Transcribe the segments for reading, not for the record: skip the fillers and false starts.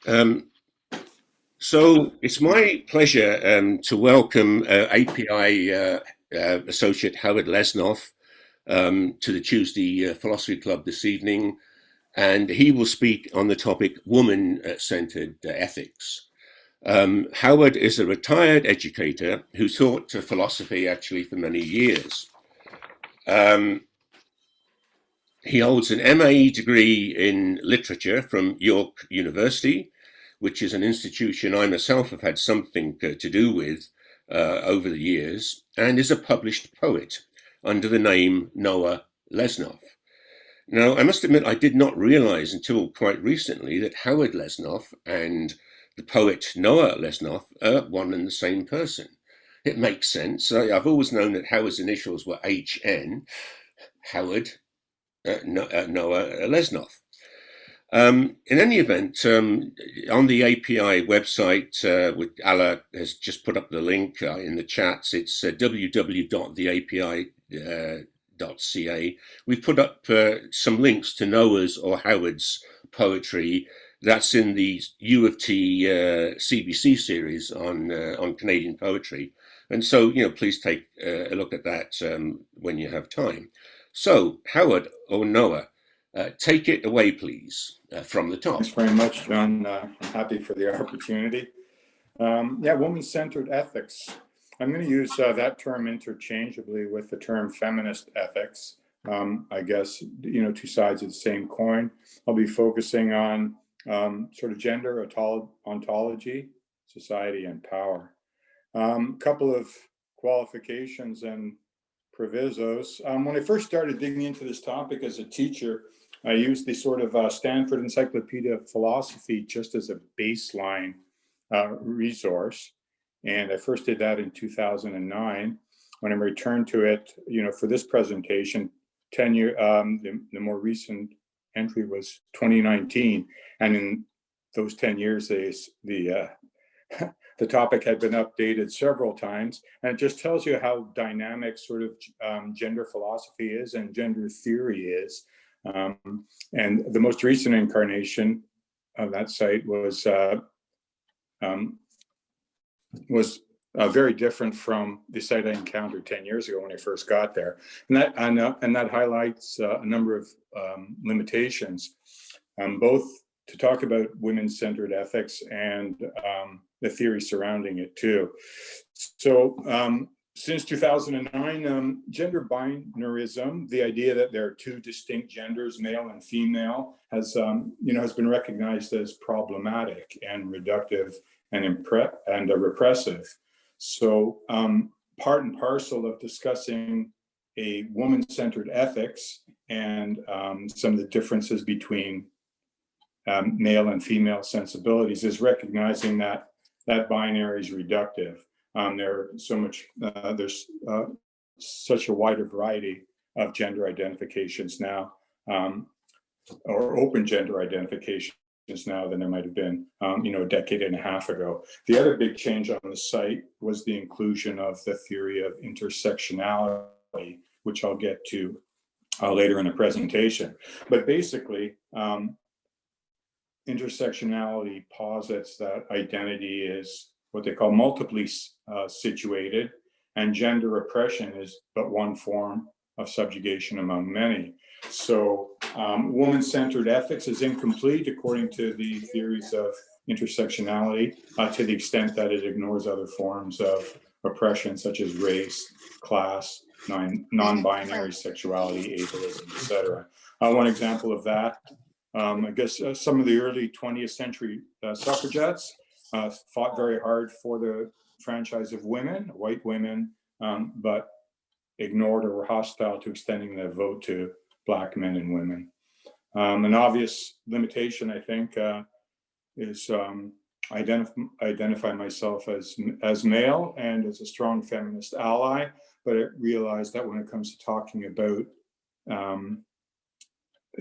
Um, so it's my pleasure to welcome API Associate Howard Leznoff to the Tuesday Philosophy Club this evening, and he will speak on the topic woman-centered ethics. Howard is a retired educator who taught philosophy actually for many years. Um, he holds an MA degree in literature from York University, which is an institution I myself have had something to do with over the years, and is a published poet under the name Noah Leznoff. Now, I must admit, I did not realize until quite recently that Howard Leznoff and the poet Noah Leznoff are one and the same person. It makes sense. I've always known that Howard's initials were HN, Howard Noah Leznoff. In any event, on the API website, which Alla has just put up the link in the chats, it's www.theapi.ca. We've put up some links to Noah's or Howard's poetry. That's in the U of T CBC series on Canadian poetry. And so, please take a look at that when you have time. So, Howard or Noah, take it away, please, from the top. Thanks very much, John. I'm happy for the opportunity. Woman-centered ethics. I'm going to use that term interchangeably with the term feminist ethics. I guess, two sides of the same coin. I'll be focusing on sort of gender, ontology, society, and power. Couple of qualifications and provisos. When I first started digging into this topic as a teacher, I used the sort of Stanford Encyclopedia of Philosophy just as a baseline resource. And I first did that in 2009. When I returned to it, for this presentation, the more recent entry was 2019. And in those 10 years, the topic had been updated several times, and it just tells you how dynamic sort of gender philosophy is and gender theory is. And the most recent incarnation of that site was very different from the site I encountered 10 years ago when I first got there, and that highlights a number of limitations, both to talk about women-centered ethics and the theory surrounding it too. So since 2009, gender binarism, the idea that there are two distinct genders, male and female, has been recognized as problematic and reductive and repressive. So part and parcel of discussing a woman-centered ethics and some of the differences between male and female sensibilities is recognizing that binary is reductive. There's such a wider variety of gender identifications now, or open gender identifications now than there might have been, a decade and a half ago. The other big change on the site was the inclusion of the theory of intersectionality, which I'll get to later in the presentation. But basically, intersectionality posits that identity is what they call multiply situated, and gender oppression is but one form of subjugation among many. So woman-centered ethics is incomplete according to the theories of intersectionality to the extent that it ignores other forms of oppression such as race, class, non-binary sexuality, ableism, etc. One example of that, I guess some of the early 20th century suffragettes fought very hard for the franchise of women, white women, but ignored or were hostile to extending the vote to Black men and women. An obvious limitation, I think, is identify myself as male and as a strong feminist ally, but I realized that when it comes to talking about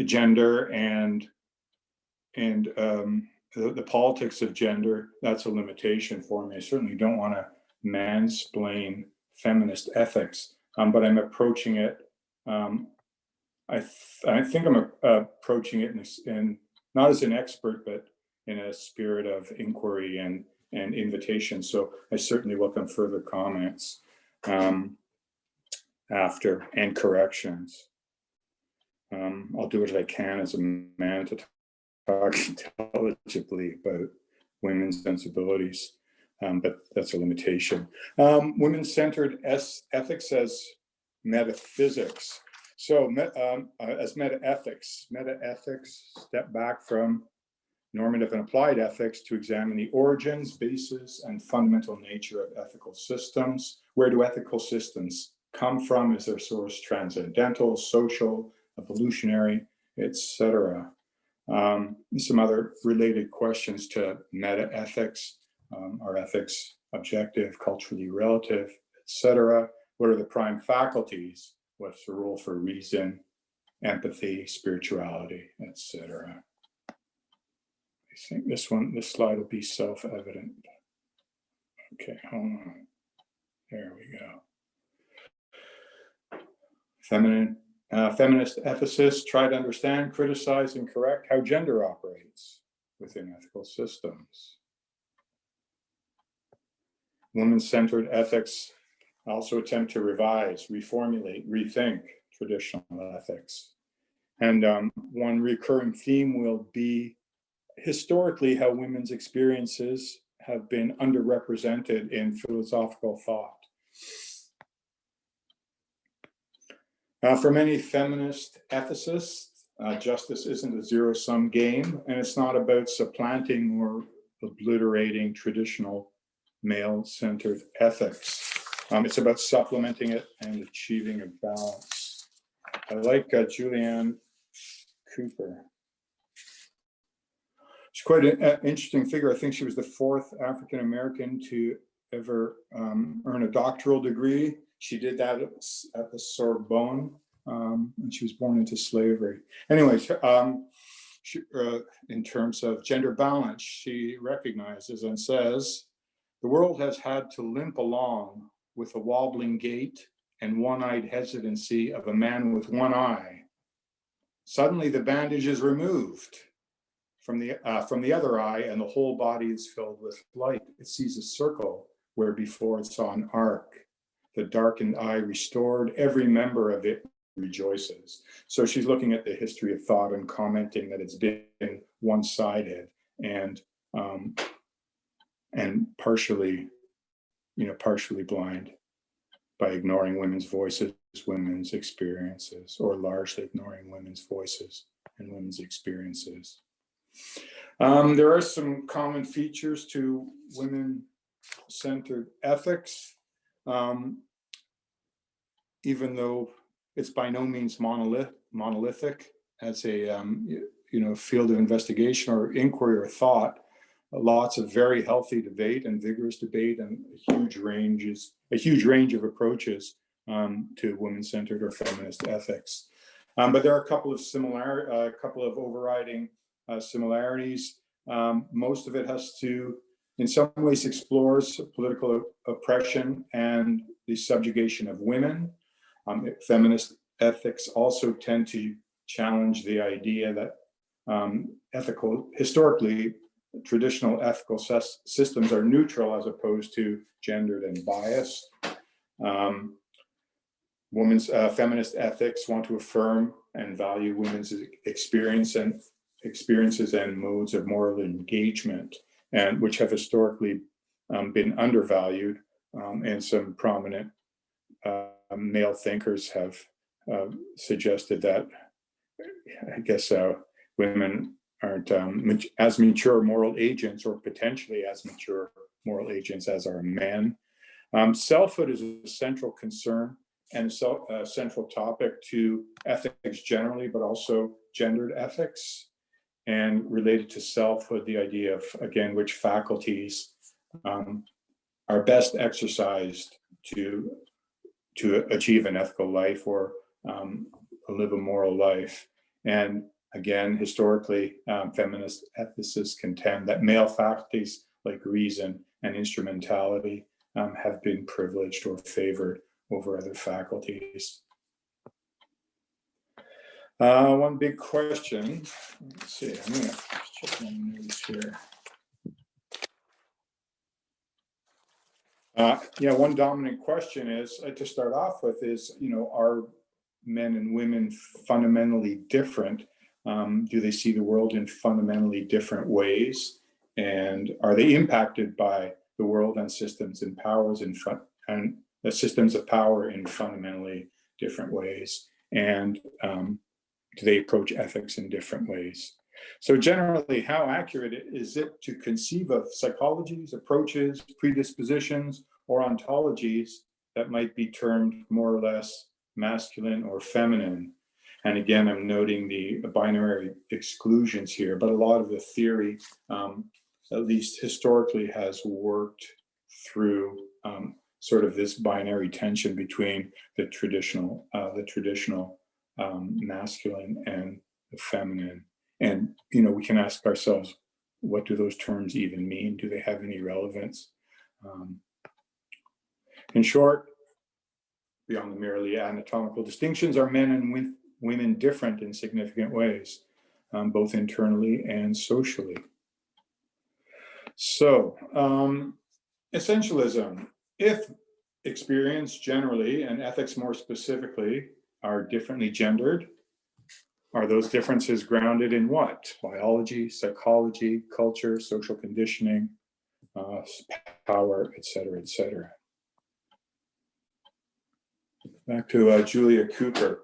gender and the politics of gender, that's a limitation for me. I certainly don't want to mansplain feminist ethics, but I'm approaching it. I think I'm approaching it in not as an expert, but in a spirit of inquiry and invitation. So I certainly welcome further comments after and corrections. I'll do what I can as a man to talk intelligibly about women's sensibilities, but that's a limitation. Women-centered ethics as metaphysics. So as meta-ethics step back from normative and applied ethics to examine the origins, basis, and fundamental nature of ethical systems. Where do ethical systems come from? Is their source transcendental, social, evolutionary, etc.? Some other related questions to meta-ethics. Are ethics objective, culturally relative, etc.? What are the prime faculties? What's the role for reason, empathy, spirituality, etc.? I think this slide will be self-evident. Okay, hold on. There we go. Feminist ethicists try to understand, criticize, and correct how gender operates within ethical systems. Women-centered ethics also attempt to revise, reformulate, rethink traditional ethics. And one recurring theme will be historically how women's experiences have been underrepresented in philosophical thought. For many feminist ethicists, justice isn't a zero-sum game, and it's not about supplanting or obliterating traditional male-centered ethics. It's about supplementing it and achieving a balance. I like Julianne Cooper. She's quite an interesting figure. I think she was the fourth African-American to ever earn a doctoral degree. She did that at the Sorbonne, and she was born into slavery. Anyway, in terms of gender balance, she recognizes and says, the world has had to limp along with a wobbling gait and one-eyed hesitancy of a man with one eye. Suddenly the bandage is removed from the other eye, and the whole body is filled with light. It sees a circle where before it saw an arc. The darkened eye restored, every member of it rejoices. So she's looking at the history of thought and commenting that it's been one-sided and partially blind by ignoring women's voices, women's experiences, or largely ignoring women's voices and women's experiences. There are some common features to women-centered ethics, even though it's by no means monolithic as a field of investigation or inquiry or thought. Lots of very healthy debate and vigorous debate, and a huge range of approaches to women-centered or feminist ethics. But there are a couple of overriding similarities. Most of it has to, in some ways, explores political oppression and the subjugation of women. Feminist ethics also tend to challenge the idea that historically, traditional ethical systems are neutral as opposed to gendered and biased. Feminist ethics want to affirm and value women's experiences and modes of moral engagement, and which have historically been undervalued, and some prominent male thinkers have suggested that, I guess, women aren't as mature moral agents, or potentially as mature moral agents as are men. Selfhood is a central concern and a central topic to ethics generally, but also gendered ethics. And related to selfhood, the idea of, again, which faculties are best exercised to achieve an ethical life or live a moral life. And again, historically, feminist ethicists contend that male faculties like reason and instrumentality have been privileged or favored over other faculties. One big question. Let's see. I'm going to check my notes here. Yeah, one dominant question is to start off with is, are men and women fundamentally different? Do they see the world in fundamentally different ways? And are they impacted by the world and systems and powers and the systems of power in fundamentally different ways? And do they approach ethics in different ways? So generally, how accurate is it to conceive of psychologies, approaches, predispositions, or ontologies that might be termed more or less masculine or feminine? And again, I'm noting the binary exclusions here, but a lot of the theory, at least historically, has worked through sort of this binary tension between the traditional masculine and the feminine. And, we can ask ourselves, what do those terms even mean? Do they have any relevance? In short, beyond the merely anatomical distinctions, are men and women different in significant ways, both internally and socially? So, essentialism. If experience generally and ethics more specifically are differently gendered, are those differences grounded in what? Biology, psychology, culture, social conditioning, power, et cetera, et cetera. Back to Julia Cooper.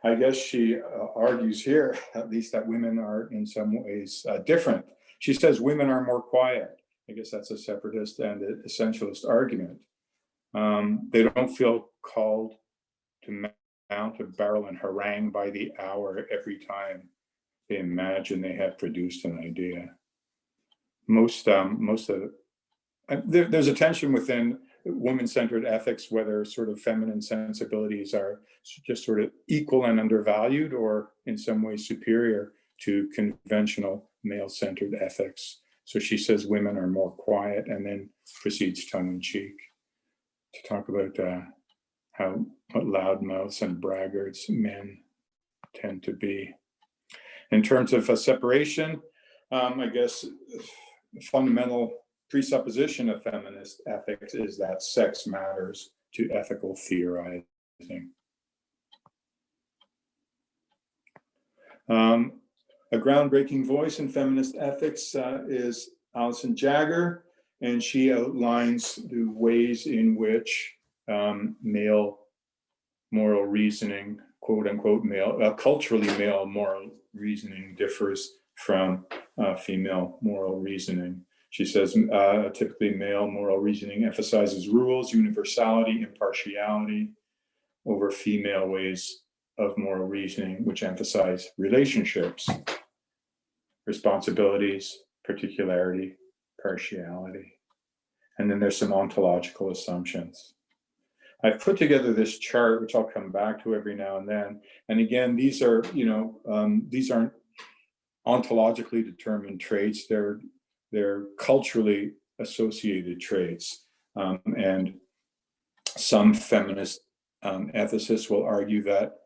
I guess she argues here, at least, that women are in some ways different. She says women are more quiet. I guess that's a separatist and essentialist argument. They don't feel called to mount a barrel and harangue by the hour every time they imagine they have produced an idea. There's a tension within woman-centered ethics, whether sort of feminine sensibilities are just sort of equal and undervalued, or in some ways superior to conventional male-centered ethics. So she says women are more quiet, and then proceeds tongue-in-cheek to talk about what loudmouths and braggarts men tend to be. In terms of a separation, I guess the fundamental presupposition of feminist ethics is that sex matters to ethical theorizing. A groundbreaking voice in feminist ethics is Allison Jagger, and she outlines the ways in which male moral reasoning, quote unquote culturally male moral reasoning differs from female moral reasoning. She says typically male moral reasoning emphasizes rules, universality, impartiality over female ways of moral reasoning, which emphasize relationships, responsibilities, particularity, partiality. And then there's some ontological assumptions. I've put together this chart, which I'll come back to every now and then. And again, these are, these aren't ontologically determined traits. They're culturally associated traits. And some feminist ethicists will argue that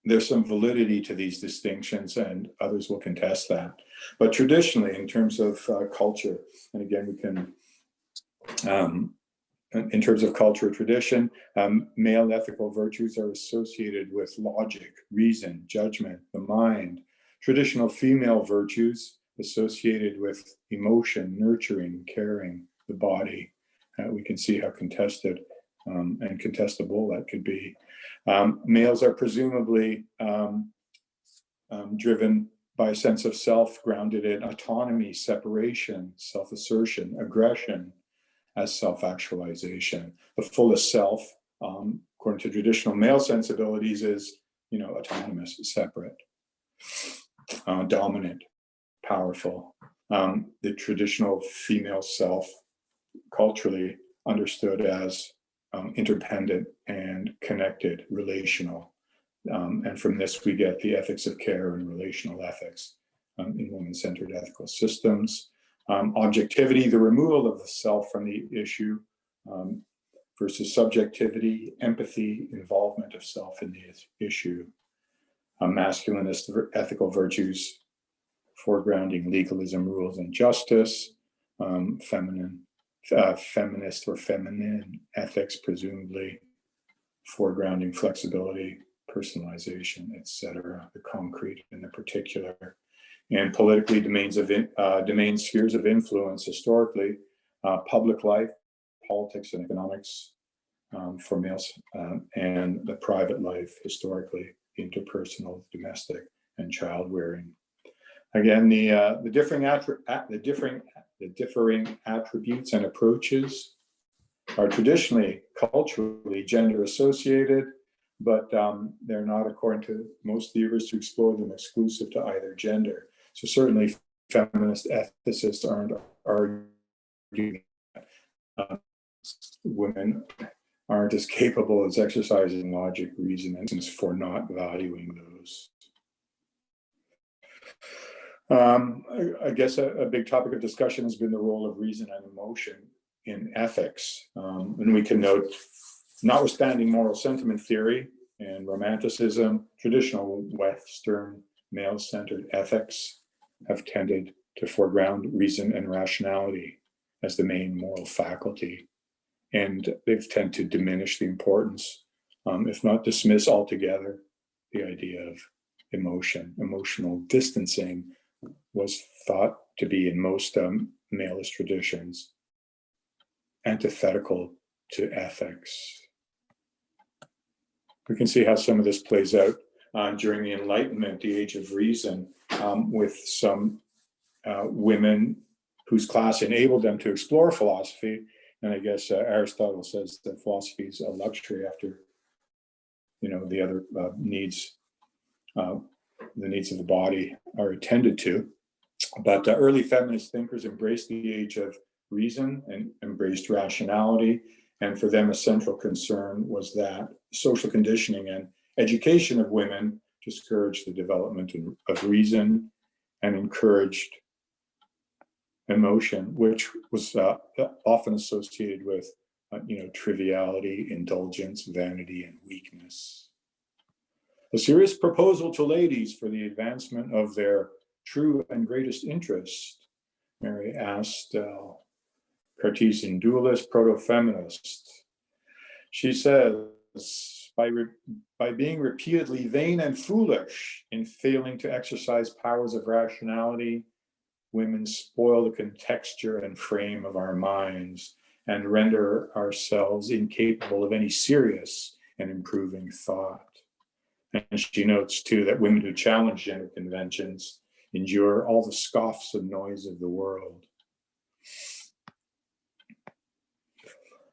there's some validity to these distinctions, and others will contest that. But traditionally, in terms of culture, and again, we can, in terms of culture tradition, male ethical virtues are associated with logic, reason, judgment, the mind. Traditional female virtues associated with emotion, nurturing, caring, the body. We can see how contested and contestable that could be. Males are presumably driven by a sense of self, grounded in autonomy, separation, self-assertion, aggression as self-actualization. The fullest self, according to traditional male sensibilities, is autonomous, separate, dominant, powerful. The traditional female self, culturally understood as interdependent and connected, relational. And from this, we get the ethics of care and relational ethics in women-centered ethical systems. Objectivity, the removal of the self from the issue, versus subjectivity, empathy, involvement of self in the issue. masculinist ethical virtues, foregrounding legalism, rules, and justice, feminist or feminine ethics, presumably foregrounding flexibility, personalization, etc., the concrete and the particular, and politically domain spheres of influence historically, public life, politics and economics for males, and the private life historically, interpersonal, domestic, and child rearing. Again, the differing attributes and approaches are traditionally, culturally, gender associated, but they're not, according to most theorists who explore them, exclusive to either gender. So certainly feminist ethicists aren't arguing that women aren't as capable as exercising logic, reason, and for not valuing those. I guess a big topic of discussion has been the role of reason and emotion in ethics. And we can note, notwithstanding moral sentiment theory and romanticism, traditional Western male-centered ethics have tended to foreground reason and rationality as the main moral faculty. And they've tended to diminish the importance, if not dismiss altogether, the idea of emotion. Emotional distancing was thought to be, in most maleist traditions, antithetical to ethics. We can see how some of this plays out during the Enlightenment, the Age of Reason, with some women whose class enabled them to explore philosophy. And I guess Aristotle says that philosophy is a luxury after, the other needs, the needs of the body are attended to. But early feminist thinkers embraced the age of reason and embraced rationality. And for them, a central concern was that social conditioning and education of women discouraged the development of reason and encouraged emotion, which was often associated with, triviality, indulgence, vanity, and weakness. A serious proposal to ladies for the advancement of their true and greatest interest, Mary Astell, Cartesian dualist, proto-feminist. She says, by being repeatedly vain and foolish in failing to exercise powers of rationality, women spoil the contexture and frame of our minds and render ourselves incapable of any serious and improving thought. And she notes too that women who challenge gender conventions endure all the scoffs and noise of the world.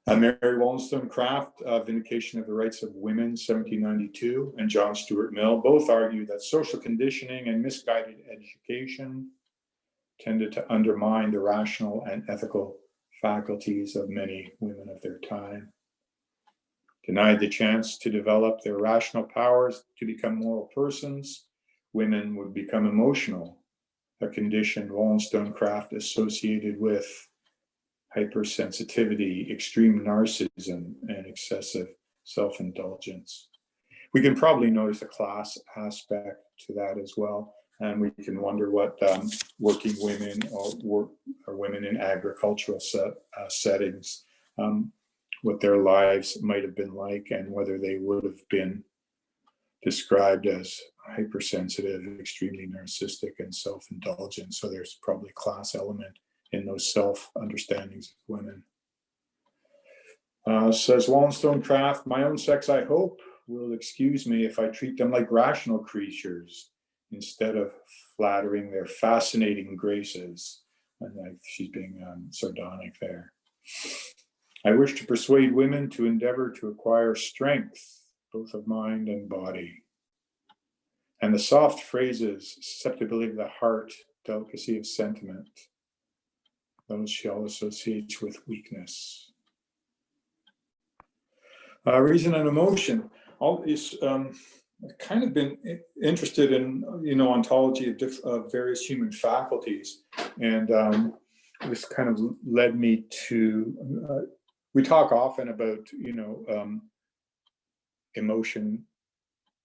Mary Wollstonecraft, Vindication of the Rights of Women, 1792, and John Stuart Mill both argue that social conditioning and misguided education tended to undermine the rational and ethical faculties of many women of their time. Denied the chance to develop their rational powers to become moral persons, women would become emotional, a condition Wollstonecraft associated with hypersensitivity, extreme narcissism, and excessive self-indulgence. We can probably notice a class aspect to that as well. And we can wonder what working women or women in agricultural settings, what their lives might have been like, and whether they would have been described as hypersensitive, extremely narcissistic, and self-indulgent. So there's probably a class element in those self-understandings of women. Says Wollstonecraft, my own sex, I hope, will excuse me if I treat them like rational creatures instead of flattering their fascinating graces. And she's being sardonic there. I wish to persuade women to endeavor to acquire strength, both of mind and body. And the soft phrases, susceptibility of the heart, delicacy of sentiment, those shall associate with weakness. Reason and emotion. All these, I've kind of been interested in, ontology of various human faculties, and this kind of led me to. We talk often about, emotion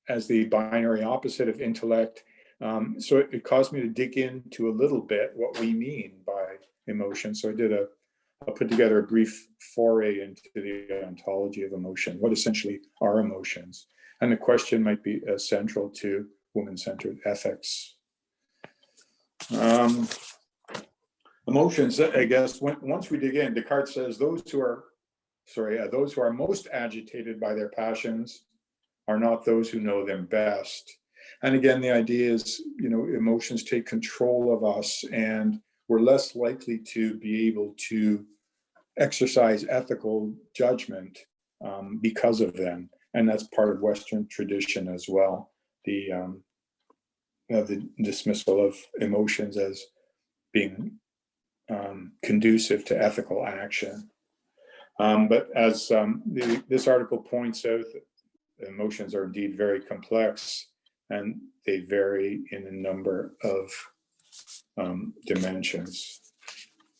as the binary opposite of intellect. So it caused me to dig into a little bit what we mean by emotion. So I put together a brief foray into the ontology of emotion, what essentially are emotions. And the question might be central to woman-centered ethics. Emotions, I guess, once we dig in, Descartes says those who are most agitated by their passions are not those who know them best. And again, the idea is, emotions take control of us, and we're less likely to be able to exercise ethical judgment because of them. And that's part of Western tradition as well. The dismissal of emotions as being conducive to ethical action. But as this article points out, emotions are indeed very complex, and they vary in a number of dimensions.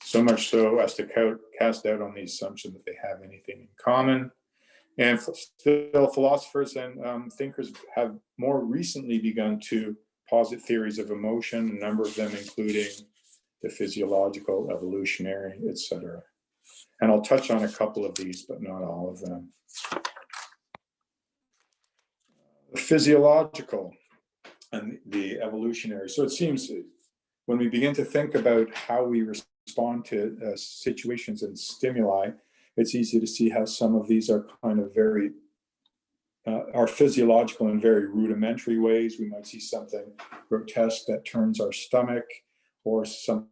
So much so as to cast doubt on the assumption that they have anything in common. And still, philosophers and thinkers have more recently begun to posit theories of emotion, a number of them including the physiological, evolutionary, etc. And I'll touch on a couple of these, but not all of them. The physiological and the evolutionary. So it seems when we begin to think about how we respond to situations and stimuli, it's easy to see how some of these are kind of are physiological in very rudimentary ways. We might see something grotesque that turns our stomach, or something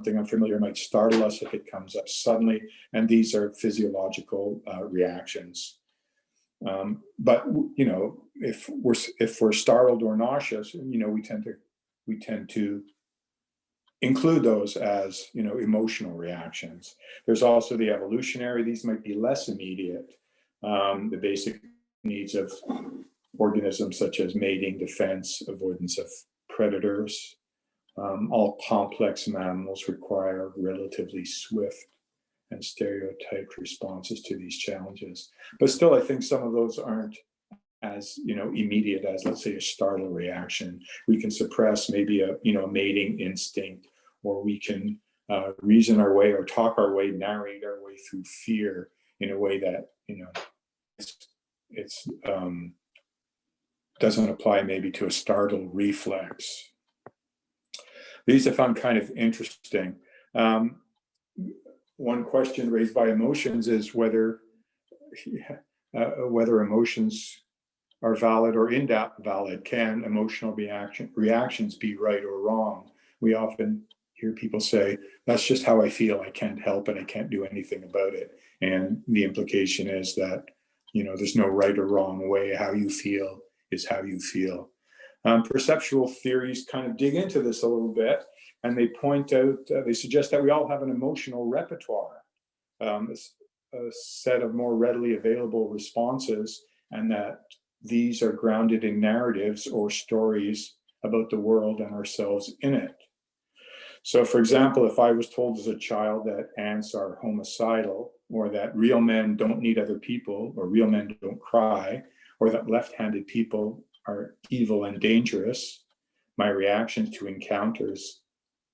unfamiliar might startle us if it comes up suddenly, and these are physiological reactions. But if we're startled or nauseous, we tend to include those as emotional reactions. There's also the evolutionary. These might be less immediate. The basic needs of organisms such as mating, defense, avoidance of predators. All complex mammals require relatively swift and stereotyped responses to these challenges. But still, I think some of those aren't as immediate as, let's say, a startle reaction. We can suppress maybe a mating instinct, or we can reason our way or talk our way, narrate our way through fear in a way that it's doesn't apply maybe to a startle reflex. These I found kind of interesting. One question raised by emotions is whether emotions are valid or invalid. Can emotional reactions be right or wrong? We often hear people say, that's just how I feel. I can't help it. I can't do anything about it. And the implication is that, there's no right or wrong way. How you feel is how you feel. Perceptual theories kind of dig into this a little bit, and they point out, they suggest that we all have an emotional repertoire, a set of more readily available responses, and that these are grounded in narratives or stories about the world and ourselves in it. So, for example, if I was told as a child that ants are homicidal, or that real men don't need other people, or real men don't cry, or that left-handed people are evil and dangerous, my reaction to encounters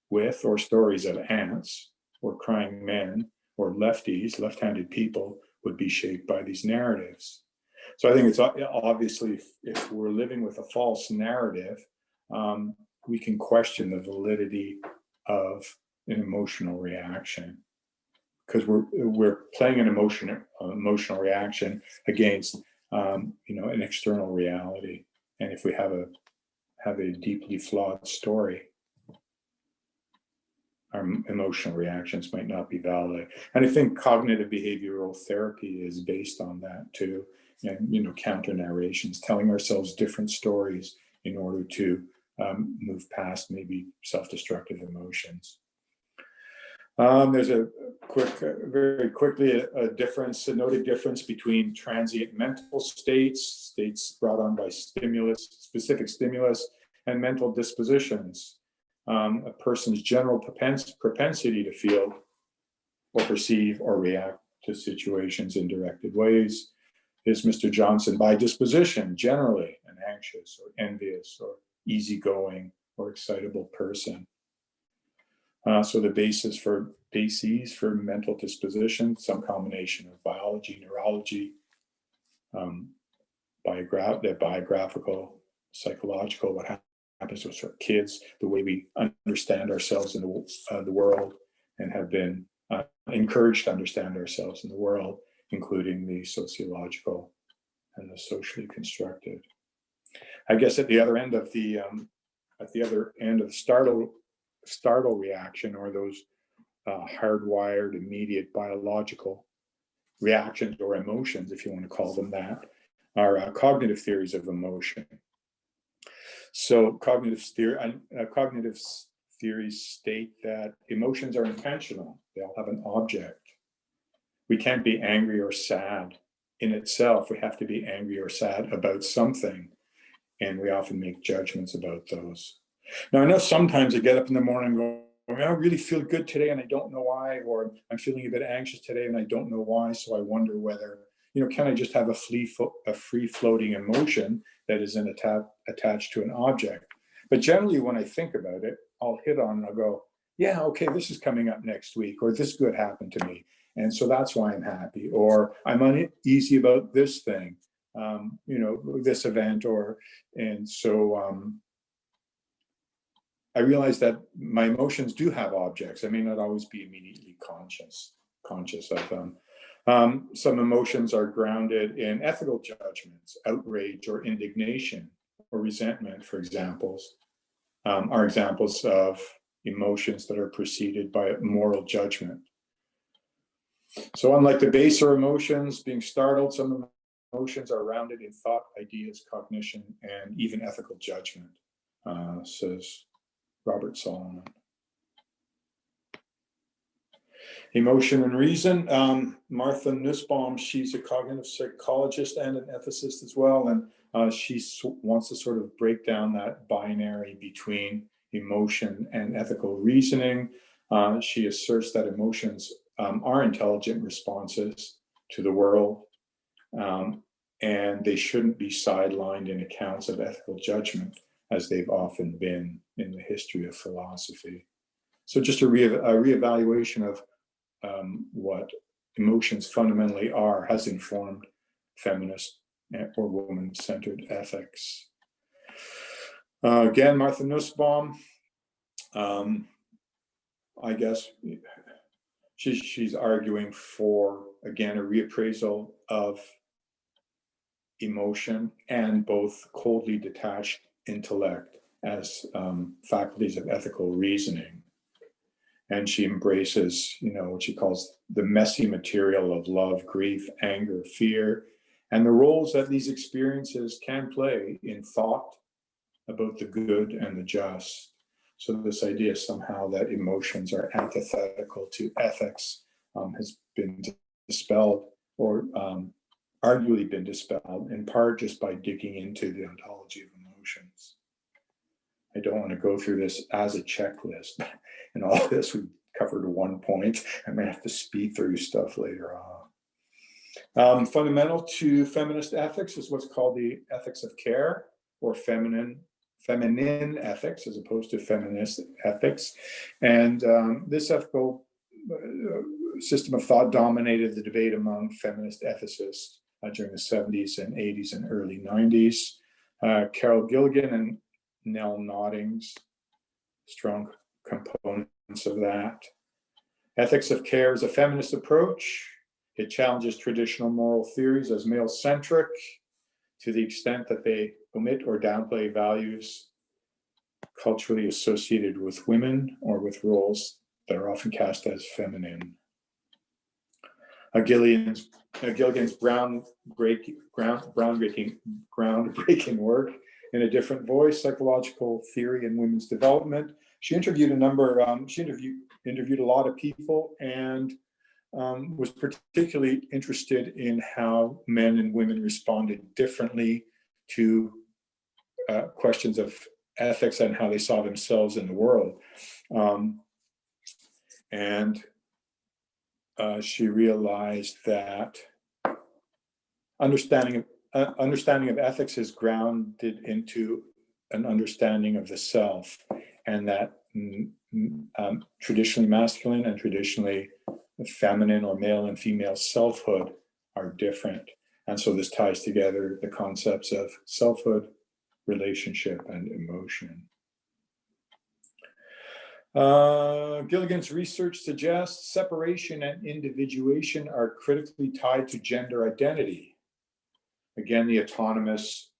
with or stories of ants, or crying men, or left-handed people, would be shaped by these narratives. So I think it's obviously, if we're living with a false narrative, we can question the validity of an emotional reaction, because we're playing an emotional reaction against an external reality. And if we have a deeply flawed story, our emotional reactions might not be valid. And I think cognitive behavioral therapy is based on that too. And counter narrations, telling ourselves different stories in order to move past maybe self-destructive emotions. There's very quickly a noted difference between transient mental states brought on by specific stimulus, and mental dispositions. A person's general propensity to feel or perceive or react to situations in directed ways is Mr. Johnson by disposition generally, and anxious or envious or easygoing or excitable person. So the bases for mental disposition, some combination of biology, neurology, biographical, psychological, what happens to us for kids, the way we understand ourselves in the world and have been encouraged to understand ourselves in the world, including the sociological and the socially constructed. I guess at the other end of the startle reaction, or those hardwired immediate biological reactions or emotions, if you want to call them that, are cognitive theories of emotion. So cognitive theories state that emotions are intentional. They all have an object. We can't be angry or sad in itself. We have to be angry or sad about something. And we often make judgments about those. Now, I know sometimes I get up in the morning and go, I really feel good today and I don't know why, or I'm feeling a bit anxious today and I don't know why. So I wonder whether, can I just have a free-floating emotion that isn't attached to an object? But generally, when I think about it, I'll hit on and I'll go, yeah, okay, this is coming up next week, or this good happened to me. And so that's why I'm happy, or I'm uneasy about this thing, this event, and so I realize that my emotions do have objects. I may not always be immediately conscious of them. Some emotions are grounded in ethical judgments, outrage or indignation or resentment, for examples, are examples of emotions that are preceded by moral judgment. So unlike the baser emotions, being startled, some emotions are rounded in thought, ideas, cognition, and even ethical judgment, says Robert Solomon. Emotion and reason. Martha Nussbaum, she's a cognitive psychologist and an ethicist as well, and she wants to sort of break down that binary between emotion and ethical reasoning. She asserts that emotions are intelligent responses to the world, and they shouldn't be sidelined in accounts of ethical judgment, as they've often been in the history of philosophy. So just a reevaluation of what emotions fundamentally are has informed feminist or woman-centered ethics. Again, Martha Nussbaum, I guess she's arguing for, again, a reappraisal of emotion and both coldly detached intellect as faculties of ethical reasoning. And she embraces, what she calls the messy material of love, grief, anger, fear, and the roles that these experiences can play in thought about the good and the just. So this idea somehow that emotions are antithetical to ethics has been dispelled, or arguably been dispelled, in part just by digging into the ontology of emotions. I don't want to go through this as a checklist. And all this we covered one point. I may have to speed through stuff later on. Fundamental to feminist ethics is what's called the ethics of care, or feminine ethics, as opposed to feminist ethics. And this ethical system of thought dominated the debate among feminist ethicists during the 70s and 80s and early 90s. Carol Gilligan and Nell Noddings, strong components of that. Ethics of care is a feminist approach. It challenges traditional moral theories as male-centric to the extent that they omit or downplay values culturally associated with women or with roles that are often cast as feminine. Gilligan's groundbreaking work in A Different Voice, Psychological Theory in Women's Development. She interviewed interviewed a lot of people, and was particularly interested in how men and women responded differently to questions of ethics and how they saw themselves in the world. She realized that understanding understanding of ethics is grounded into an understanding of the self, and that traditionally masculine and traditionally feminine or male and female selfhood are different. And so this ties together the concepts of selfhood, relationship, and emotion. Gilligan's research suggests separation and individuation are critically tied to gender identity. Again, the autonomous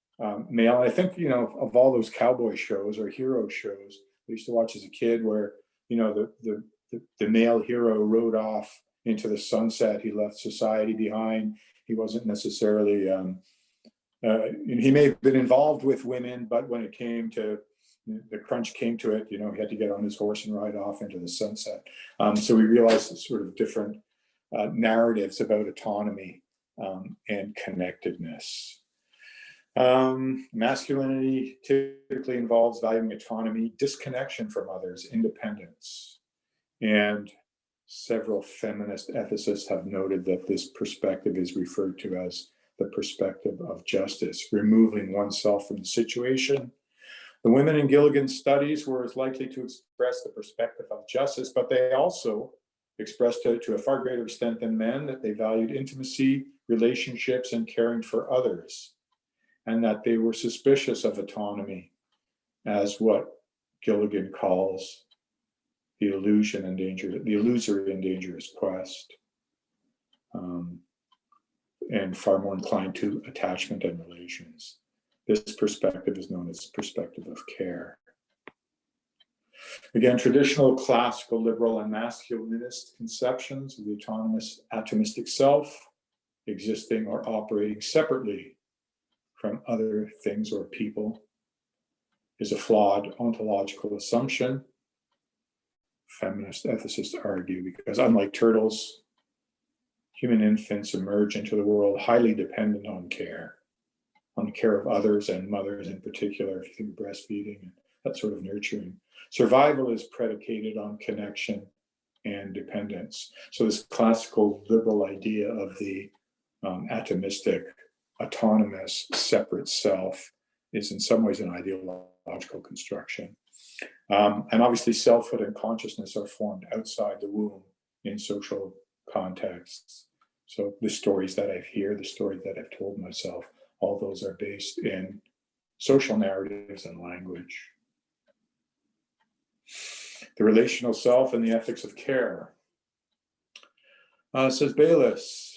male. I think, you know, of all those cowboy shows or hero shows I used to watch as a kid, where, you know, the male hero rode off into the sunset. He left society behind. He wasn't necessarily, he may have been involved with women, but when it came to the crunch came to it, you know, he had to get on his horse and ride off into the sunset. So we realized sort of different narratives about autonomy and connectedness. Masculinity typically involves valuing autonomy, disconnection from others, independence. And several feminist ethicists have noted that this perspective is referred to as the perspective of justice, removing oneself from the situation. The women in Gilligan's studies were as likely to express the perspective of justice, but they also expressed to a far greater extent than men that they valued intimacy, relationships, and caring for others, and that they were suspicious of autonomy as what Gilligan calls the illusory and dangerous quest, and far more inclined to attachment and relations. This perspective is known as perspective of care. Again, traditional classical liberal and masculinist conceptions of the autonomous atomistic self, existing or operating separately from other things or people, is a flawed ontological assumption, feminist ethicists argue, because unlike turtles, human infants emerge into the world highly dependent on the care of others and mothers in particular, if you think of breastfeeding and that sort of nurturing. Survival is predicated on connection and dependence. So this classical liberal idea of the atomistic, autonomous, separate self is in some ways an ideological construction. And obviously selfhood and consciousness are formed outside the womb in social contexts. So the stories that I've heard, the stories that I've told myself, all those are based in social narratives and language. The relational self and the ethics of care. Says Baylis,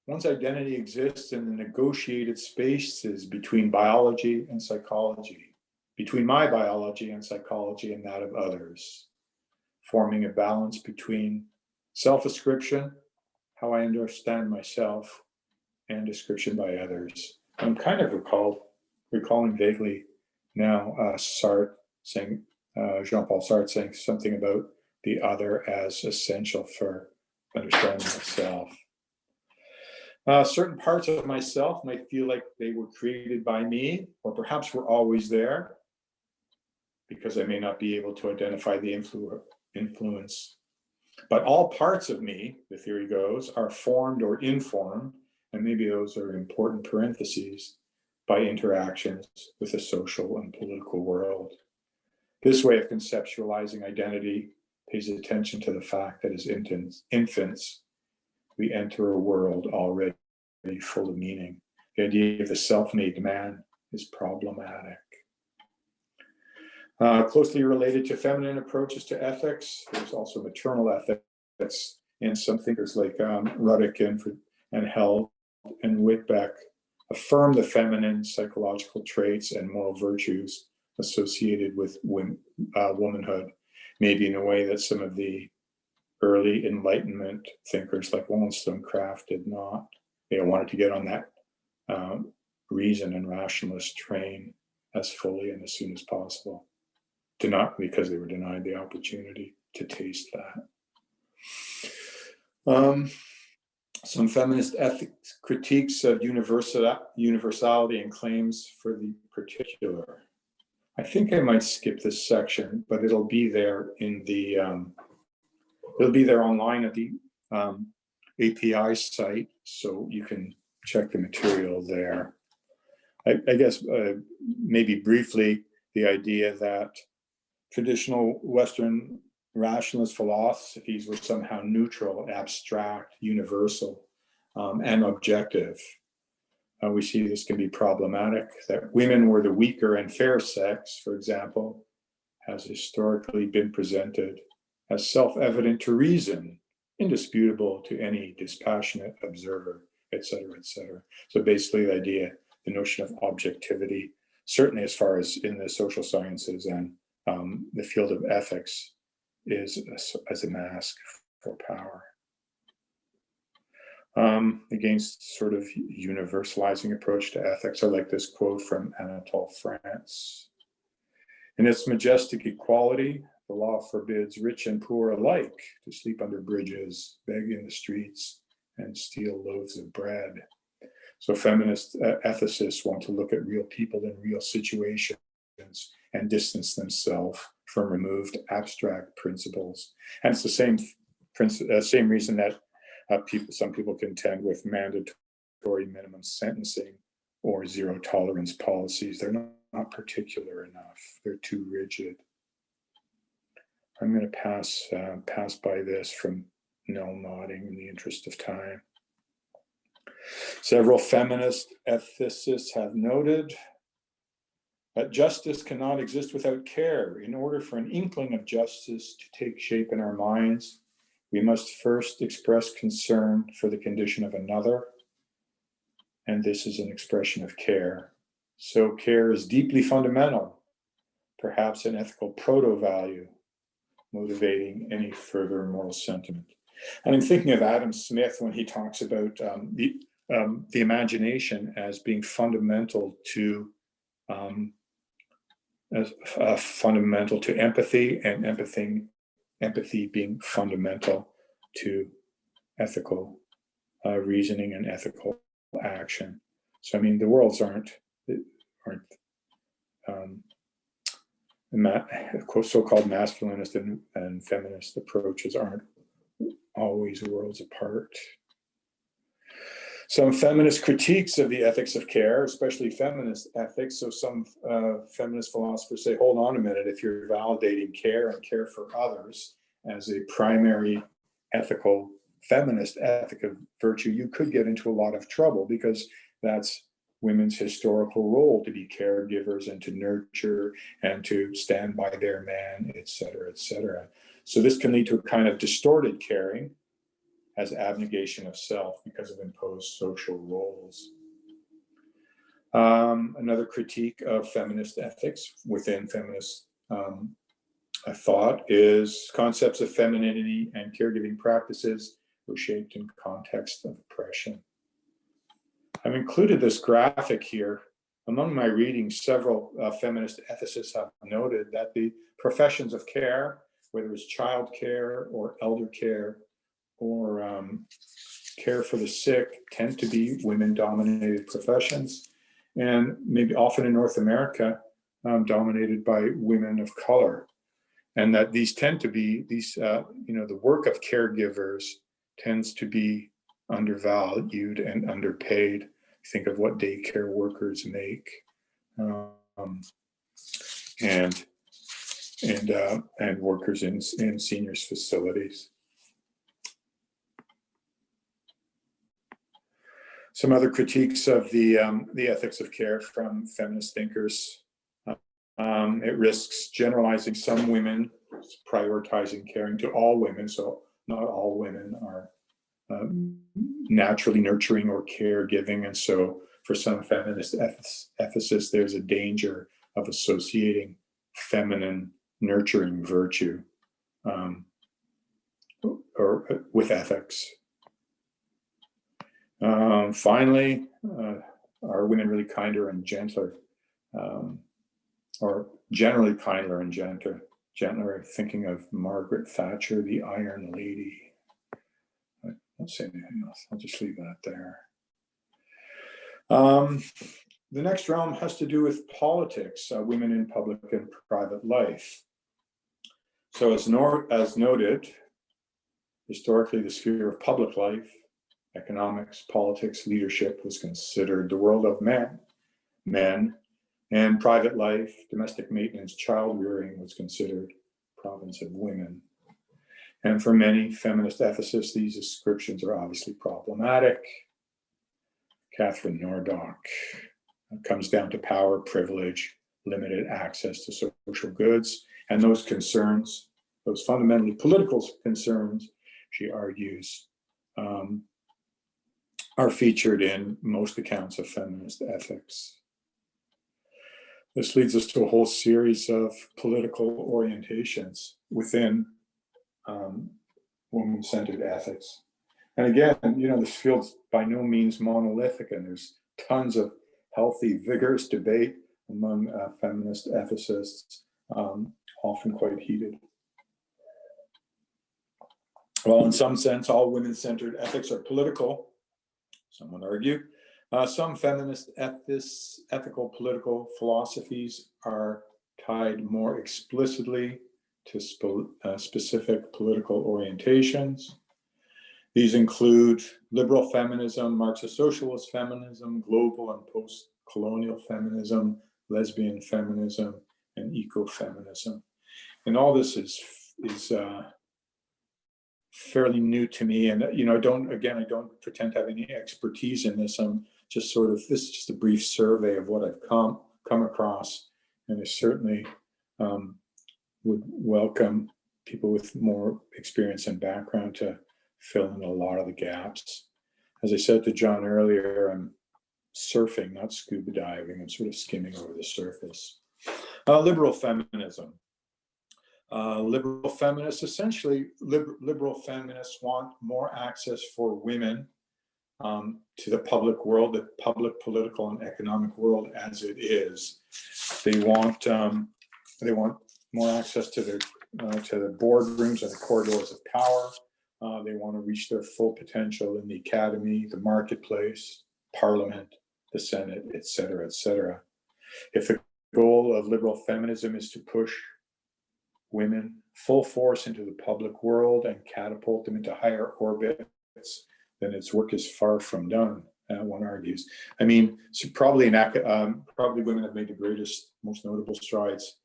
one's identity exists in the negotiated spaces between biology and psychology, between my biology and psychology and that of others, forming a balance between self-ascription, how I understand myself, and description by others. I'm kind of recalling vaguely now Sartre saying, Jean-Paul Sartre saying something about the other as essential for understanding myself. Certain parts of myself might feel like they were created by me, or perhaps were always there, because I may not be able to identify the influence. But all parts of me, the theory goes, are formed or informed, and maybe those are important parentheses, by interactions with the social and political world. This way of conceptualizing identity pays attention to the fact that as infants, we enter a world already full of meaning. The idea of the self-made man is problematic. Closely related to feminine approaches to ethics, there's also maternal ethics, and some thinkers like Ruddick and Held and Whitbeck affirm the feminine psychological traits and moral virtues associated with womanhood, maybe in a way that some of the early Enlightenment thinkers like Wollstonecraft did not. They wanted to get on that reason and rationalist train as fully and as soon as possible, because they were denied the opportunity to taste that. Some feminist ethics critiques of universality and claims for the particular. I think I might skip this section, but it'll be there in the it'll be there online at the API site, so you can check the material there. I guess maybe briefly, the idea that traditional Western rationalist philosophies were somehow neutral, abstract, universal, and objective. We see this can be problematic, that women were the weaker and fair sex, for example, has historically been presented as self-evident to reason, indisputable to any dispassionate observer, et cetera, et cetera. So basically the idea, the notion of objectivity, certainly as far as in the social sciences and the field of ethics, is as a mask for power. Against sort of universalizing approach to ethics, I like this quote from Anatole France. In its majestic equality, the law forbids rich and poor alike to sleep under bridges, beg in the streets, and steal loaves of bread. So feminist ethicists want to look at real people in real situations and distance themselves from removed abstract principles. And it's the same reason that some people contend with mandatory minimum sentencing or zero tolerance policies. They're not particular enough. They're too rigid. I'm going to pass by this from no nodding in the interest of time. Several feminist ethicists have noted that justice cannot exist without care. In order for an inkling of justice to take shape in our minds, we must first express concern for the condition of another, and this is an expression of care. So care is deeply fundamental, perhaps an ethical proto-value, motivating any further moral sentiment. And I'm thinking of Adam Smith when he talks about the imagination as being fundamental to empathy, and empathy being fundamental to ethical reasoning and ethical action. So I mean, the worlds aren't so-called masculinist and feminist approaches aren't always worlds apart. Some feminist critiques of the ethics of care, especially feminist ethics. So some feminist philosophers say, hold on a minute, if you're validating care and care for others as a primary ethical, feminist ethic of virtue, you could get into a lot of trouble, because that's women's historical role, to be caregivers and to nurture and to stand by their man, et cetera, et cetera. So this can lead to a kind of distorted caring as abnegation of self because of imposed social roles. Another critique of feminist ethics within feminist thought is concepts of femininity and caregiving practices were shaped in context of oppression. I've included this graphic here. Among my readings, several feminist ethicists have noted that the professions of care, whether it's child care or elder care or care for the sick, tend to be women-dominated professions, and maybe often in North America, dominated by women of color. And that these tend to be, the work of caregivers tends to be undervalued and underpaid. Think of what daycare workers make, and workers in seniors facilities. Some other critiques of the ethics of care from feminist thinkers. It risks generalizing some women, prioritizing caring to all women. So not all women are naturally nurturing or caregiving. And so for some feminist ethicists, there's a danger of associating feminine nurturing virtue or with ethics. Finally, are women really kinder and gentler, or generally kinder and gentler? Thinking of Margaret Thatcher, the Iron Lady. I won't say anything else. I'll just leave that there. The next realm has to do with politics, women in public and private life. So as noted, historically, the sphere of public life, economics, politics, leadership was considered the world of men, and private life, domestic maintenance, child rearing was considered province of women. And for many feminist ethicists, these descriptions are obviously problematic. Catherine Nordock. It comes down to power, privilege, limited access to social goods, and those concerns, those fundamentally political concerns, she argues, are featured in most accounts of feminist ethics. This leads us to a whole series of political orientations within woman-centered ethics. And again, this field's by no means monolithic, and there's tons of healthy, vigorous debate among feminist ethicists, often quite heated. Well, in some sense, all women-centered ethics are political, some would argue. Some feminist ethical political philosophies are tied more explicitly to specific political orientations. These include liberal feminism, Marxist-socialist feminism, global and post-colonial feminism, lesbian feminism, and ecofeminism. And all this is fairly new to me. And I don't pretend to have any expertise in this. I'm just this is just a brief survey of what I've come across, and I certainly would welcome people with more experience and background to fill in a lot of the gaps. As I said to John earlier, I'm surfing, not scuba diving. I'm sort of skimming over the surface. Liberal feminism. Liberal feminists, essentially, liberal feminists want more access for women to the public world, the public political and economic world as it is. They want more access to the boardrooms and the corridors of power. They want to reach their full potential in the academy, the marketplace, parliament, the Senate, et cetera, et cetera. If the goal of liberal feminism is to push women full force into the public world and catapult them into higher orbits, then its work is far from done, one argues. I mean, so probably women have made the greatest, most notable strides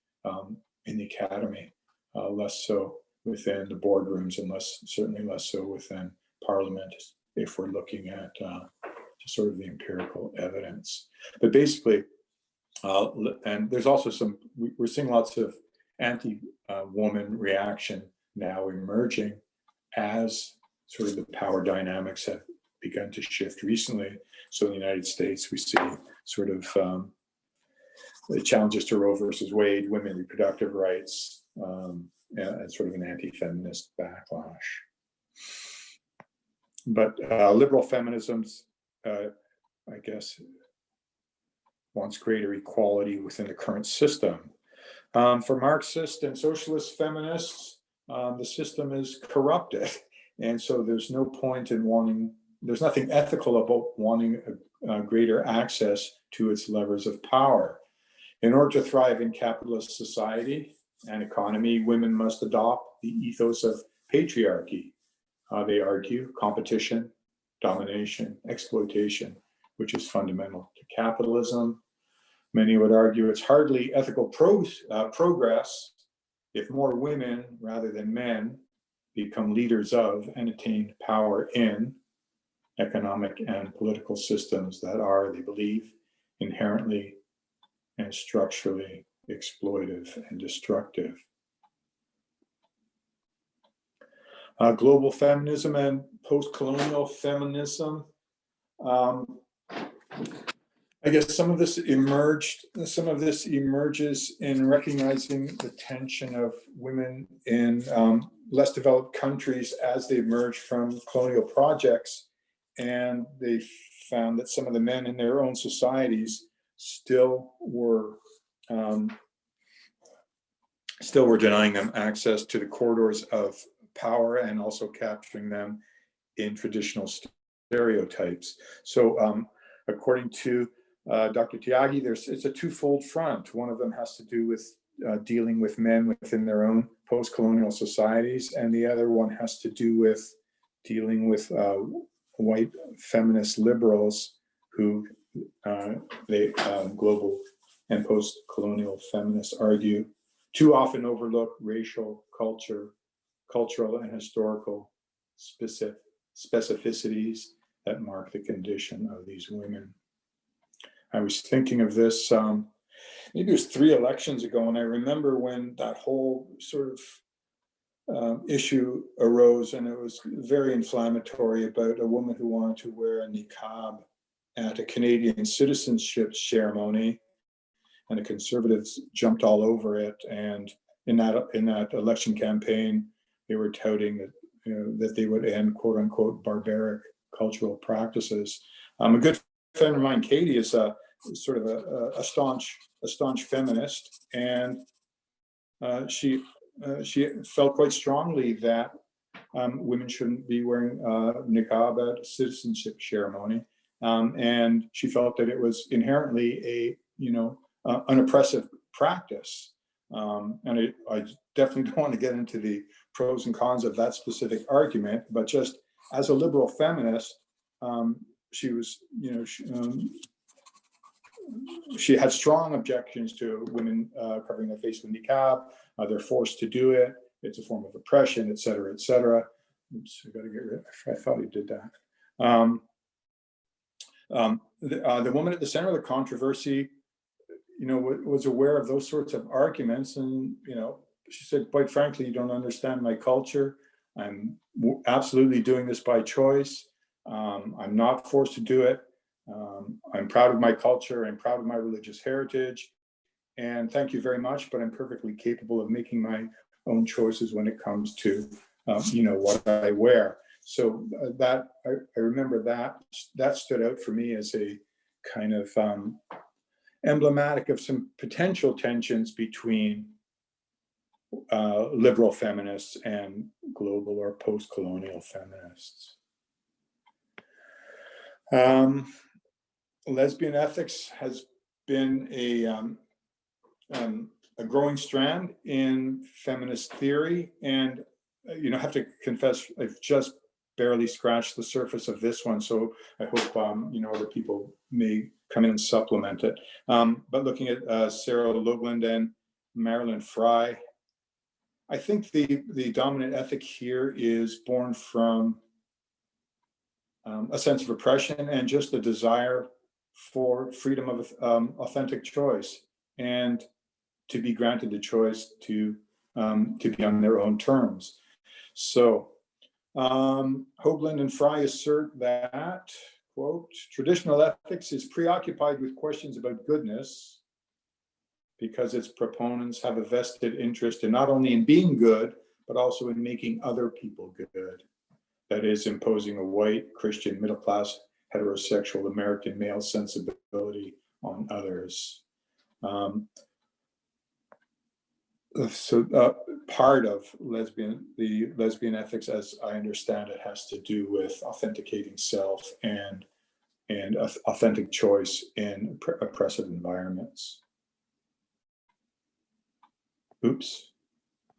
in the academy, less so within the boardrooms, and certainly less so within parliament, if we're looking at just sort of the empirical evidence. But basically, and there's also we're seeing lots of anti-woman reaction now emerging as sort of the power dynamics have begun to shift recently. So in the United States, we see sort of the challenges to Roe versus Wade, women reproductive rights, and sort of an anti-feminist backlash. But liberal feminism's, I guess, wants greater equality within the current system. For Marxist and socialist feminists, the system is corrupted. And so there's no point in there's nothing ethical about wanting a greater access to its levers of power. In order to thrive in capitalist society and economy, women must adopt the ethos of patriarchy. They argue competition, domination, exploitation, which is fundamental to capitalism. Many would argue it's hardly ethical progress if more women rather than men become leaders of and attain power in economic and political systems that are, they believe, inherently and structurally exploitive and destructive. Global feminism and post-colonial feminism. I guess some of this emerges in recognizing the tension of women in less developed countries as they emerge from colonial projects, and they found that some of the men in their own societies still were denying them access to the corridors of power and also capturing them in traditional stereotypes. So according to Dr. Tyagi, it's a twofold front. One of them has to do with dealing with men within their own post-colonial societies, and the other one has to do with dealing with white feminist liberals who global and post-colonial feminists argue too often overlook racial, cultural and historical specificities that mark the condition of these women. I was thinking of this, maybe it was 3 elections ago, and I remember when that whole sort of issue arose, and it was very inflammatory, about a woman who wanted to wear a niqab at a Canadian citizenship ceremony, and the Conservatives jumped all over it. And in that election campaign, they were touting that, that they would end "quote unquote" barbaric cultural practices. A good friend of mine, Katie, is a sort of a staunch feminist, and she felt quite strongly that women shouldn't be wearing niqab at a citizenship ceremony, and she felt that it was inherently an oppressive practice. And I definitely don't want to get into the pros and cons of that specific argument, but just as a liberal feminist, she was, she had strong objections to women covering their face with niqab. They're forced to do it. It's a form of oppression, et cetera, et cetera. Oops, I got to get rid of, I thought he did that. The woman at the center of the controversy, was aware of those sorts of arguments. And, she said, quite frankly, you don't understand my culture. I'm absolutely doing this by choice. I'm not forced to do it. I'm proud of my culture. I'm proud of my religious heritage. And thank you very much, but I'm perfectly capable of making my own choices when it comes to, what I wear. So that I remember that stood out for me as a kind of emblematic of some potential tensions between liberal feminists and global or post-colonial feminists. Lesbian ethics has been a growing strand in feminist theory, and I have to confess, I've just barely scratched the surface of this one, so I hope other people may come in and supplement it. But looking at Sarah Loveland and Marilyn Frye, I think the dominant ethic here is born from a sense of oppression and just a desire for freedom of authentic choice, and to be granted the choice to be on their own terms. So Hoagland and Frye assert that, quote, traditional ethics is preoccupied with questions about goodness because its proponents have a vested interest in not only in being good, but also in making other people good. That is, imposing a white, Christian, middle-class, heterosexual American male sensibility on others. So part of the lesbian ethics, as I understand it, has to do with authenticating self and authentic choice in oppressive environments. Oops.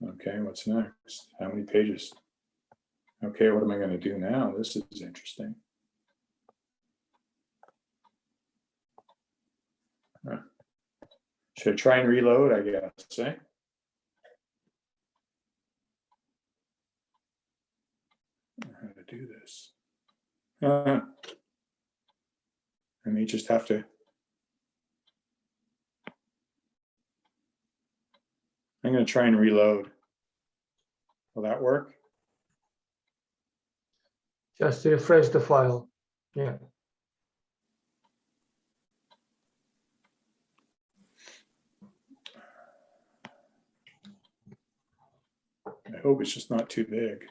Okay, what's next? How many pages? Okay, what am I going to do now? This is interesting. Should I try and reload, I guess, eh? How to do this? I may just have to. I'm going to try and reload. Will that work? Just refresh the file. Yeah. I hope it's just not too big.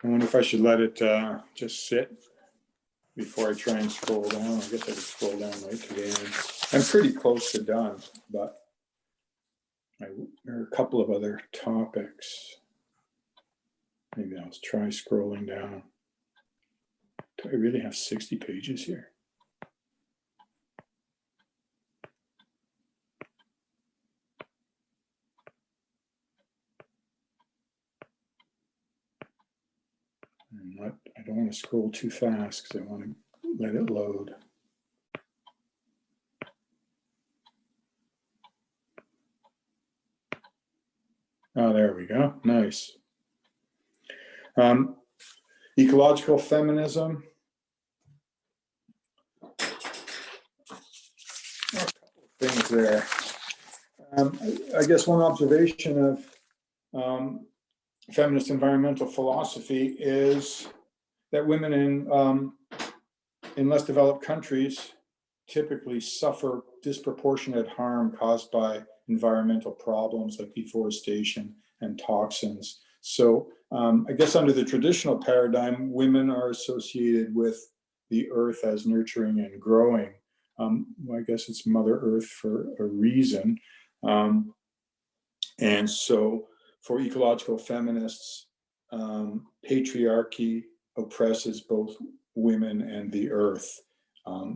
I wonder if I should let it just sit. before I try and scroll down. I guess I could scroll down right to the end. I'm pretty close to done, but there are a couple of other topics. Maybe I'll try scrolling down. Do I really have 60 pages here? I don't want to scroll too fast because I want to let it load. Oh, there we go. Nice. Ecological feminism. A couple of things there. I guess one observation of feminist environmental philosophy is that women in less developed countries typically suffer disproportionate harm caused by environmental problems like deforestation and toxins. So I guess under the traditional paradigm, women are associated with the earth as nurturing and growing. Well, I guess it's Mother Earth for a reason. And so for ecological feminists, patriarchy oppresses both women and the earth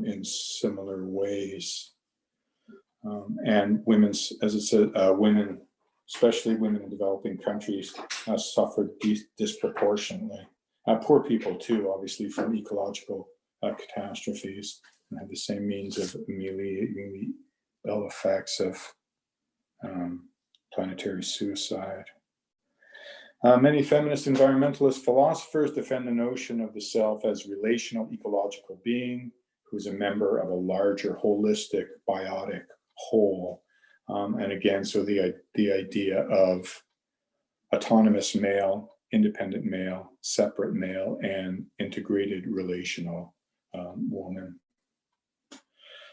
in similar ways. And women's, as it said, women, especially women in developing countries, suffered disproportionately. Poor people too, obviously, from ecological catastrophes, and have the same means of ameliorating the ill effects of planetary suicide. Many feminist environmentalist philosophers defend the notion of the self as relational ecological being who is a member of a larger holistic biotic whole. And again, so the idea of autonomous male, independent male, separate male, and integrated relational woman.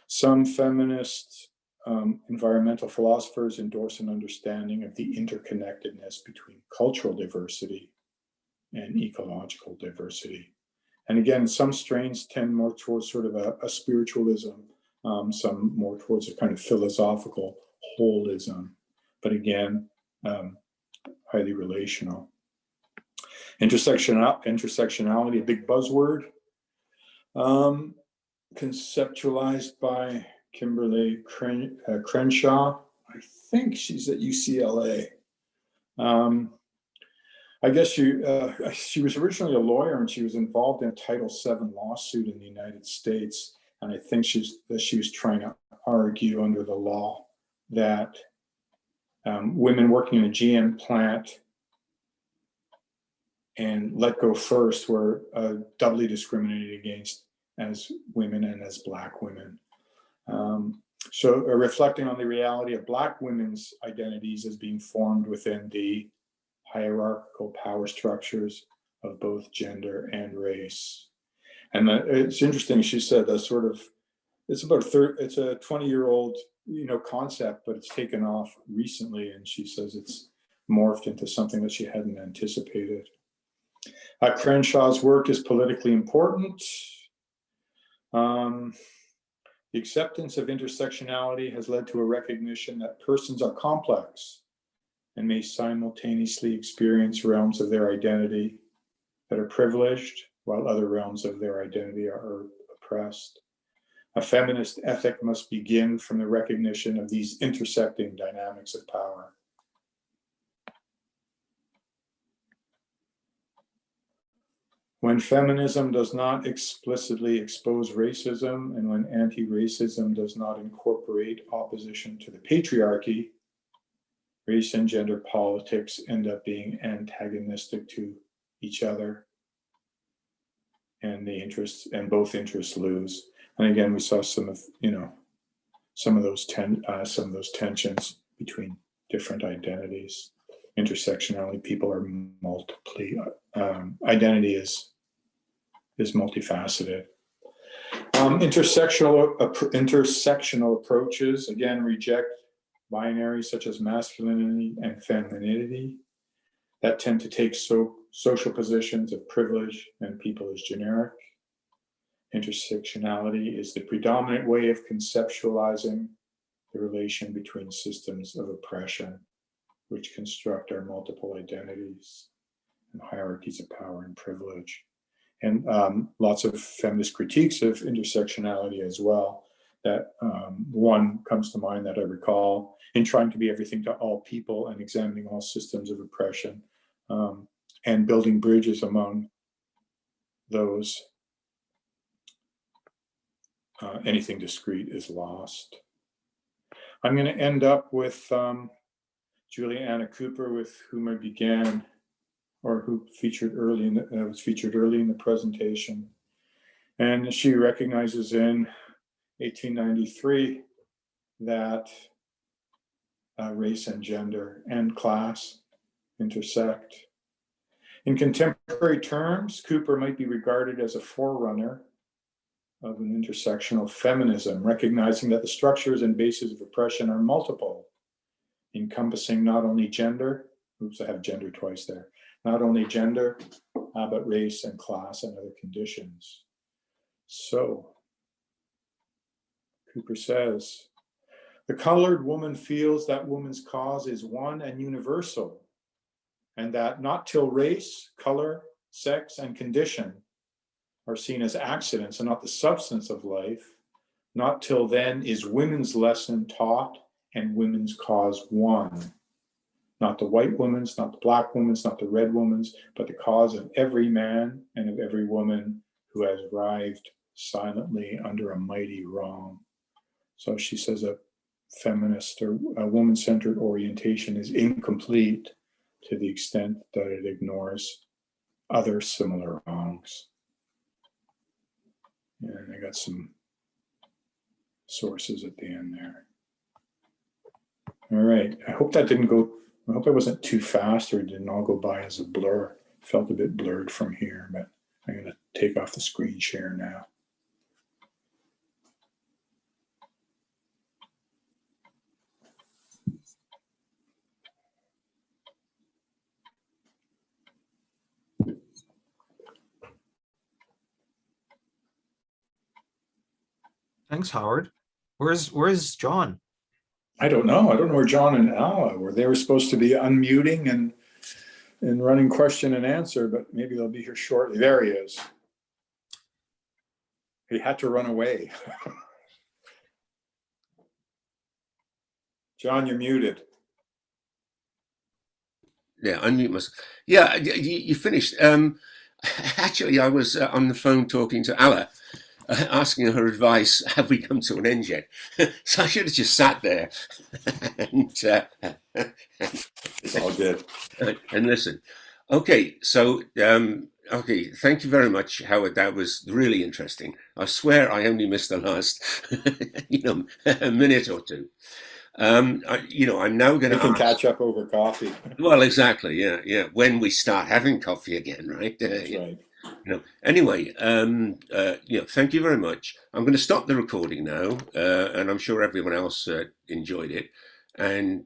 Some feminist environmental philosophers endorse an understanding of the interconnectedness between cultural diversity and ecological diversity. And again, some strains tend more towards sort of a spiritualism, some more towards a kind of philosophical holism, but again, highly relational. Intersectionality, a big buzzword, conceptualized by Kimberly Crenshaw. I think she's at UCLA. I guess she was originally a lawyer, and she was involved in a Title VII lawsuit in the United States. And I think she was trying to argue under the law that women working in a GM plant and Let Go First were doubly discriminated against as women and as Black women. So reflecting on the reality of Black women's identities as being formed within the hierarchical power structures of both gender and race. And it's interesting, she said that sort of, it's a 20-year-old, concept, but it's taken off recently. And she says it's morphed into something that she hadn't anticipated. Crenshaw's work is politically important. The acceptance of intersectionality has led to a recognition that persons are complex and may simultaneously experience realms of their identity that are privileged, while other realms of their identity are oppressed. A feminist ethic must begin from the recognition of these intersecting dynamics of power. When feminism does not explicitly expose racism, and when anti-racism does not incorporate opposition to the patriarchy, race and gender politics end up being antagonistic to each other, and both interests lose. And again, we saw some of those tensions between different identities. Intersectionality, people are identity is multifaceted. Intersectional approaches, again, reject binaries such as masculinity and femininity that tend to take social positions of privilege and people as generic. Intersectionality is the predominant way of conceptualizing the relation between systems of oppression, which construct our multiple identities and hierarchies of power and privilege. And lots of feminist critiques of intersectionality as well. That one comes to mind that I recall in trying to be everything to all people and examining all systems of oppression and building bridges among those. Anything discrete is lost. I'm going to end up with Juliana Cooper, with whom I began, or who featured early in was featured early in the presentation, and she recognizes in 1893 that race and gender and class intersect. In contemporary terms, Cooper might be regarded as a forerunner of an intersectional feminism, recognizing that the structures and bases of oppression are multiple, encompassing not only gender, oops, I have gender twice there, not only gender, but race and class and other conditions. So, Cooper says, the colored woman feels that woman's cause is one and universal, and that not till race, color, sex, and condition are seen as accidents and not the substance of life, not till then is women's lesson taught and women's cause won. Not the white woman's, not the black woman's, not the red woman's, but the cause of every man and of every woman who has writhed silently under a mighty wrong. So she says a feminist or a woman-centered orientation is incomplete to the extent that it ignores other similar wrongs. And I got some sources at the end there. All right, I hope that didn't go, I hope I wasn't too fast or it didn't all go by as a blur. Felt a bit blurred from here, but I'm gonna take off the screen share now. Thanks, Howard. Where's John? I don't know where John and Alla were. They were supposed to be unmuting and running question and answer, but maybe they'll be here shortly. There he is. He had to run away. John, you're muted. Yeah, unmute myself. Yeah, you finished. Actually, I was on the phone talking to Alla, asking her advice. Have we come to an end yet? So I should have just sat there and It's all good. and listen. Okay, so okay, thank you very much, Howard. That was really interesting. I swear I only missed the last, a minute or two. I'm now going to. We can catch up over coffee. Well, exactly. Yeah. When we start having coffee again, right? That's right. Anyway, thank you very much. I'm going to stop the recording now, and I'm sure everyone else enjoyed it. And